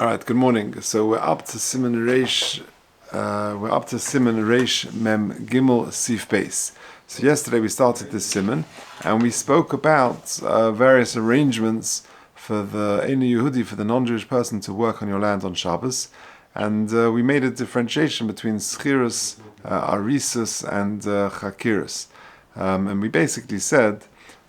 All right, good morning. So we're up to Siman Reish. Mem Gimel Sif Beis. So yesterday we started this Siman, and we spoke about various arrangements for the Einu Yehudi, for the non-Jewish person to work on your land on Shabbos, and we made a differentiation between Schirus, Arisus, and Chakiris, and we basically said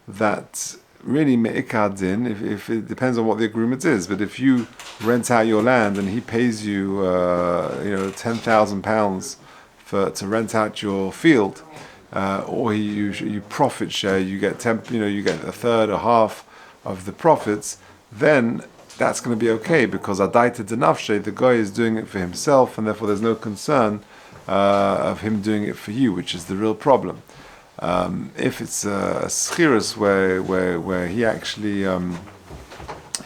that really me'ikad din, if it depends on what the agreement is, but if you rent out your land and he pays you, £10,000 to rent out your field, or you profit share, you get you get a third or half of the profits, then that's going to be okay because adaita denafshe, the guy is doing it for himself, and therefore there's no concern of him doing it for you, which is the real problem. If it's a schirus where he actually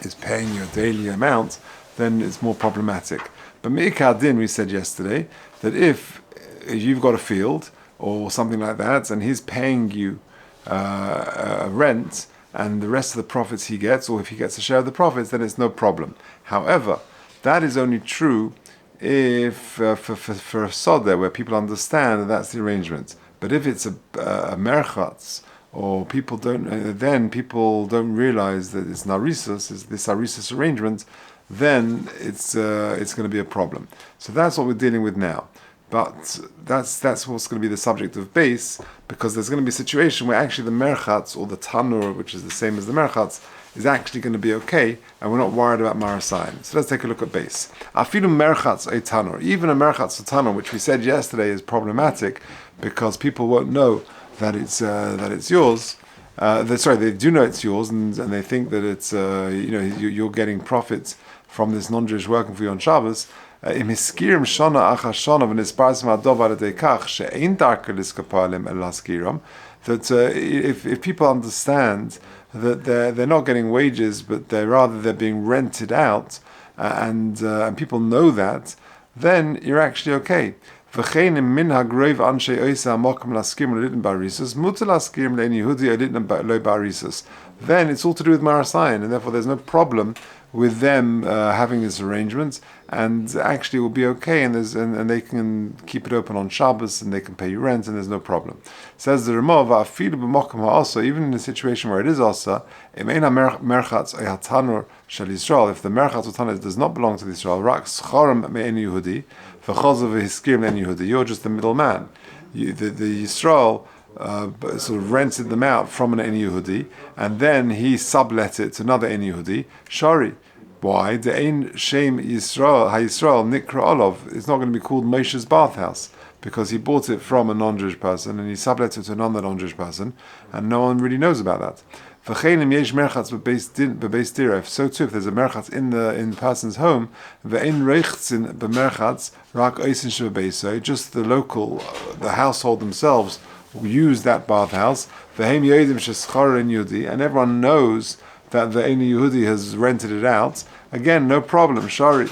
is paying you a daily amount, then it's more problematic. But me'ikad din, we said yesterday, that if you've got a field or something like that, and he's paying you a rent, and the rest of the profits he gets, or if he gets a share of the profits, then it's no problem. However, that is only true if for a sodeh, where people understand that that's the arrangement. But if it's a merchatz, or people don't realize that it's narisus, is this arisus arrangement, then it's going to be a problem. So that's what we're dealing with now. But that's what's going to be the subject of base, because there's going to be a situation where actually the merchatz, or the tanur, which is the same as the merchatz, is actually going to be okay, and we're not worried about marasayin. So let's take a look at base. Afilu merchatz a tanur, even a merchatz a tanur, which we said yesterday is problematic, because people won't know that it's yours. They do know it's yours, and they think that it's you're getting profits from this non-Jewish working for you on Shabbos. That if people understand that they're not getting wages, but they're being rented out, and people know that, then you're actually okay. Then it's all to do with marasayin, and therefore there's no problem with them having this arrangement, and actually it will be okay, and they can keep it open on Shabbos, and they can pay you rent, and there's no problem. Says the Ramah, also, even in a situation where it is also, if the merchatz or tanur does not belong to the Israel, you're just the middleman. The Yisrael sort of rented them out from an Einu Yehudi, and then he sublet it to another Einu Yehudi. Shari. Why? The Ein Shem Yisrael, HaYisrael, Nikra Olov, it's not going to be called Moshe's bathhouse, because he bought it from a non-Jewish person, and he sublet it to another non-Jewish person, and no one really knows about that. So too, if there's a merchatz in the person's home, just the local, the household themselves use that bathhouse, and everyone knows that the Einu Yehudi has rented it out. Again, no problem. Shari.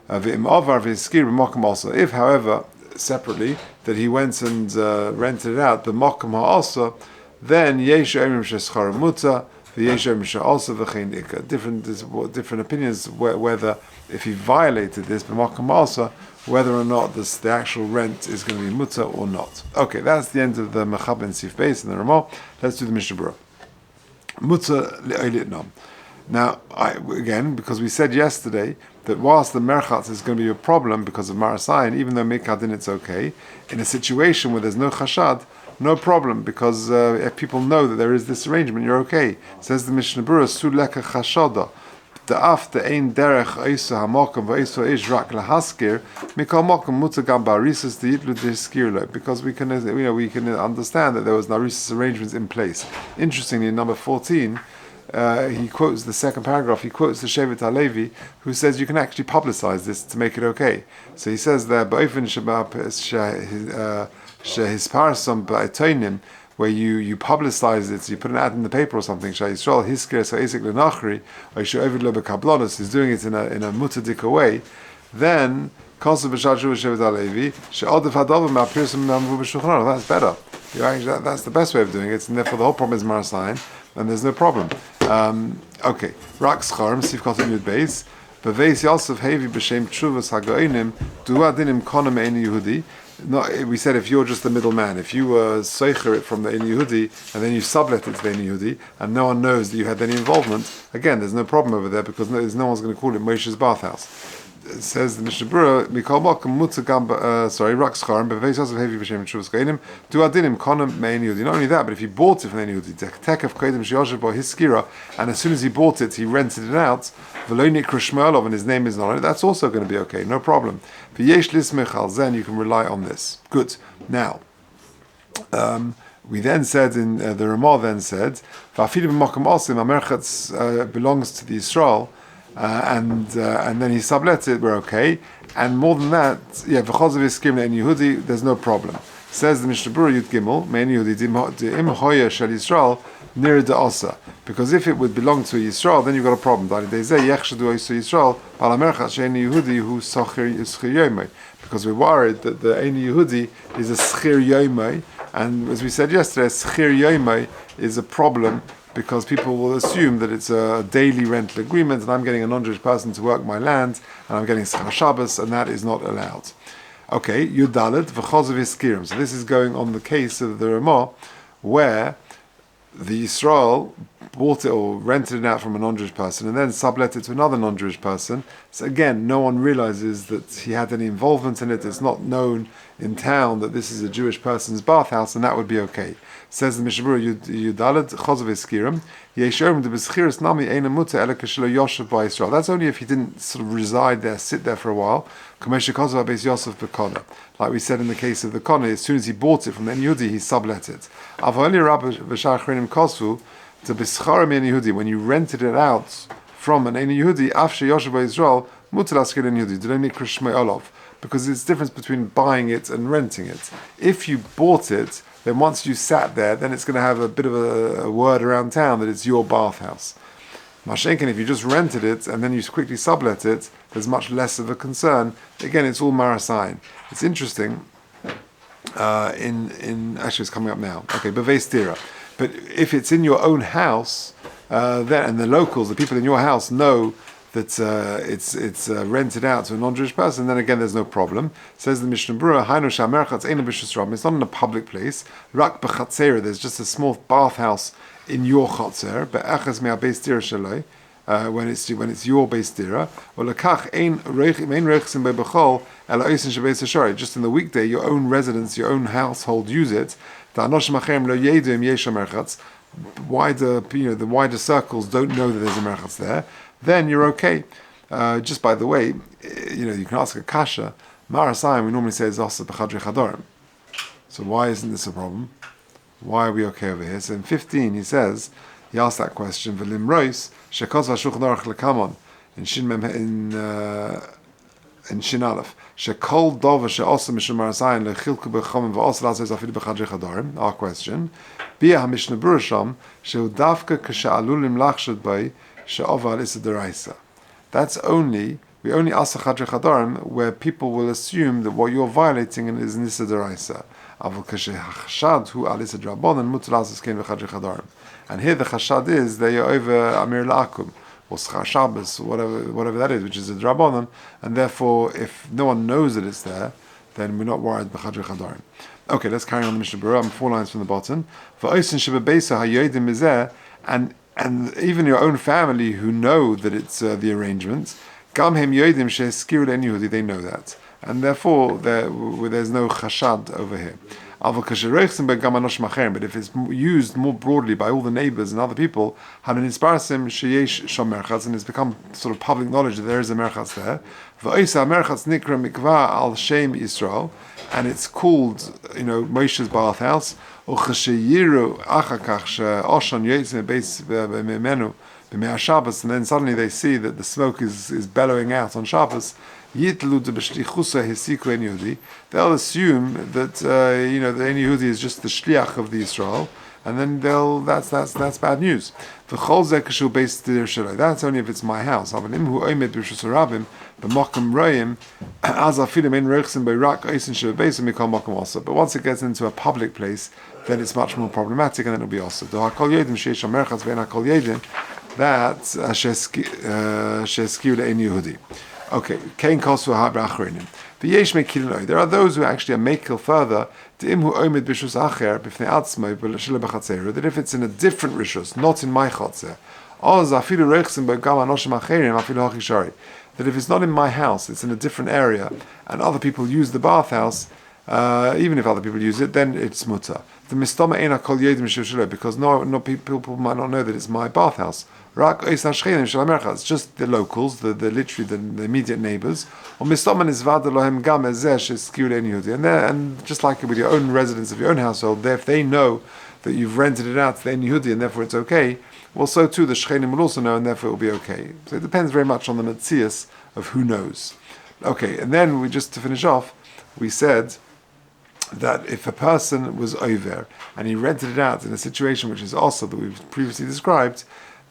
If, however, separately, that he went and rented it out, then different opinions whether if he violated this whether or not the actual rent is going to be muta or not. Okay, that's the end of the Mechab and Sif Beis and the Ramah. Let's do the Mishnah Berurah. Muta li'olitnam. Now, again, because we said yesterday that whilst the merchatz is going to be a problem because of marasayin, even though mikadin it's okay, in a situation where there's no chashad, no problem, because if people know that there is this arrangement, you're okay. Says the Mishnah Berurah, Su leka chashada, da'af de'ein derech oisa hamakom v'oisa ish rak lahaskir, mikal makom muta gam ba'arisus de'yitlu de'hiskir lo, because we can understand that there was narisus arrangements in place. Interestingly, in number 14, he quotes the second paragraph. He quotes the Shevet HaLevi, who says you can actually publicize this to make it okay. So he says there, where you publicize it, so you put an ad in the paper or something. Is doing it in a mutadik way. Then that's better. That's the best way of doing it, and therefore the whole problem is marasayin, and there's no problem. Okay, Rak Chaim, Sif Kotam Yud Beis, Beveis Yosef Hevi b'shem Tshuvas Hagoinim Duadinim Konem Ein Yehudi. We said if you're just the middleman, if you were seicher it from the Ein Yehudi and then you sublet it to the Ein Yehudi and no one knows that you had any involvement, again, there's no problem over there because no one's going to call it Moshe's bathhouse. It says the Mishnah Berurah, Mikol Mokum Mutzagam, Rak Scharim, Beveis Yosef Hevi b'shem Tshuvas Hagoinim Duadinim Konem Ein Yehudi. Not only that, but if he bought it from the Ein Yehudi, Tekef Kodim Sheyoshev Bo Hiskira, and as soon as he bought it, he rented it out, V'lo nikra Shmuelov, and his name is not on it, that's also going to be okay, no problem. V'yesh lismech al zen, you can rely on this. Good. Now, we then said, the Ramah then said, V'afilu b'makom osim, Amerchatz belongs to the Yisrael, and then he sublet it, we're okay. And more than that, v'chozav yiskim le'en Yehudi, there's no problem. Says the Mishnah Berurah Yud Gimel, Me'en Yehudi im hoya shel Yisrael nir da'asa. Because if it would belong to Yisrael, then you've got a problem. Because we're worried that the Ein Yehudi is a schir yomai, and as we said yesterday, schir yomai is a problem because people will assume that it's a daily rental agreement, and I'm getting a non-Jewish person to work my land, and I'm getting Schar Shabbos, and that is not allowed. Okay, Yudalet v'chozav iskirim. So this is going on the case of the Ramah, where the Yisrael bought it or rented it out from a non-Jewish person and then sublet it to another non-Jewish person. So again, no one realizes that he had any involvement in it. It's not known in town that this is a Jewish person's bathhouse, and that would be okay. Says the Mishnah Berurah Yudalet chozav iskirim. Yeshom de b'schiras nami eina muta ela k'shelo yoshev b'Yisrael. That's only if he didn't sort of reside there, sit there for a while. Like we said in the case of the Kona, as soon as he bought it from the Ein Yehudi, he sublet it. When you rented it out from an Ein Yehudi, because there's a difference between buying it and renting it. If you bought it, then once you sat there, then it's going to have a bit of a word around town that it's your bathhouse. Mashenkin, if you just rented it and then you quickly sublet it, there's much less of a concern. Again, it's all marasayin. It's interesting. Actually, it's coming up now. Okay, beveis tira. But if it's in your own house, then and the locals, the people in your house, know that it's rented out to a non-Jewish person, then again, there's no problem. Says the Mishnah Berurah, Hainu shamerchatz eina b'shus rabim. It's not in a public place. Rak b'chatzera. There's just a small bathhouse in your chotzer, be'achas me'abeis tira shaloi, when it's your beis tira, or lekach ein reichsim be'bechol ela oisin shebeis hashari. Just in the weekday, your own residence, your own household use it. Ta'anoshim achem lo yedu im yesh merchatz. The wider circles don't know that there's a merchatz there. Then you're okay. Just by the way, you can ask a kasha. Marasayim we normally say is also b'chadrei chadorim. So why isn't this a problem? Why are we okay over here? So in 15 he says, he asked that question, V'lim rois, shekoz v'shulchan aruch lekamon, in Shin Aleph, shekol dova she'osa mishum marasayin lechilku b'chomim v'osa l'asay zafid b'chadrei chadorim, our question, b'yah ha-mishnah berurah sham, she'u davka k'she'alulim lachshad bay, she'ova alisa deraisa. That's only, we only ask chadrei chadorim where people will assume that what you're violating is nisa deraisa. And here the chashad is that you're over Amir La'akum or Schar Shabbos or whatever that is, which is a drabonon, and therefore if no one knows that it's there, then we're not worried b'chadrei chadorim. Okay, let's carry on the Mishnah Berurah. I'm 4 lines from the bottom. And even your own family who know that it's the arrangement, they know that. And therefore, there's no chashad over here. But if it's used more broadly by all the neighbors and other people, and it's become sort of public knowledge that there is a merchatz there, and it's called, Moshe's bathhouse, and then suddenly they see that the smoke is bellowing out on Shabbos, they'll assume that the Ein Yehudi is just the shliach of the Yisrael, and then that's bad news. That's only if it's my house. But once it gets into a public place, then it's much more problematic, and then it'll be also. that sheskiu le'en Yehudi. Okay, Kain kosu ha'ber achronim. V'yesh mekilin. There are those who actually are mekil further. That if it's in a different rishus, not in my chotzer, that if it's not in my house, it's in a different area, and other people use the bathhouse, even if other people use it, then it's mutter. The mistama ena kol yedim shivshuleh, because no people might not know that it's my bathhouse. It's just the locals, the literally the immediate neighbors. And just like with your own residents of your own household, if they know that you've rented it out to the Yehudi and therefore it's okay, well, so too the Shchenim will also know and therefore it will be okay. So it depends very much on the Metzias of who knows. Okay, and then to finish off, we said that if a person was over and he rented it out in a situation which is also that we've previously described,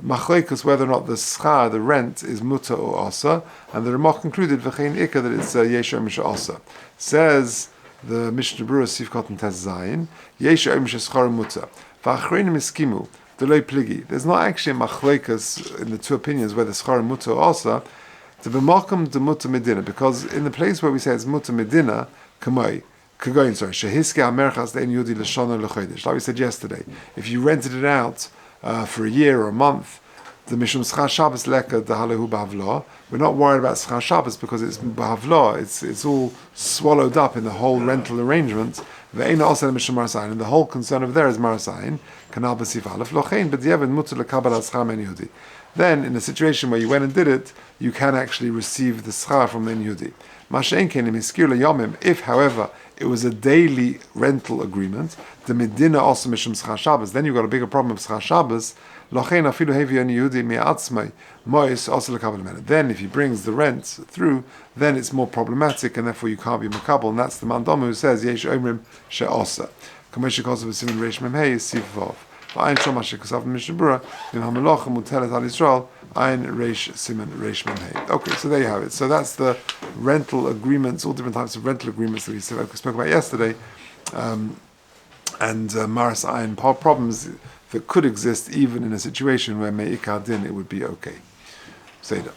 machlekes whether or not the schar, the rent, is mutter or asa, and the Ramach concluded v'chein ikka that it's yesha misha asa. Says the Mishnah Berurah Sif Kotan Tes Zayin, yesha misha schar mutter v'achreinim iskimu delay pligi. There's not actually a machlekes in the two opinions whether schar mutter or asa to be makom de mutter medina, because in the place where we say it's mutter medina kamoi. Shehiske hamerchas de'en Yehudi l'shana l'chodesh. Like we said yesterday, if you rented it out for a year or a month, the Mishum Schar Shabbos Leka Dahalehu B'Havla. We're not worried about Schar Shabbos because it's B'Havla. It's all swallowed up in the whole rental arrangement. Ve'ena also Mishum Marasayin, and the whole concern of there is Marasayin. Kanal B'Sif Aleph Lochein B'Diavad Mutter Lekabel Schar Men Yehudi. Then, in a situation where you went and did it, you can actually receive the schar from Men Yehudi. Masha'en Kenim Iskir LeYomim. If, however, it was a daily rental agreement, the Medina also Mishum Schar Shabbos, then you've got a bigger problem of Schar Shabbos. Then if he brings the rent through, then it's more problematic, and therefore you can't be makabel. And that's the mandam who says Yesh Omrim She'osa. Kamesh Kosav Siman Reish Mem Hey Sivov. V'ayin Shom Asher Kosav Mishnah Berurah Im HaMelachim Mutelet Al Yisrael Ayin Reish Siman Reish Mem Hey. Okay, so there you have it. So that's the rental agreements, all different types of rental agreements that we spoke about yesterday, and Maras Ayin problems that could exist even in a situation where Me'ikar Din it would be okay. Seder.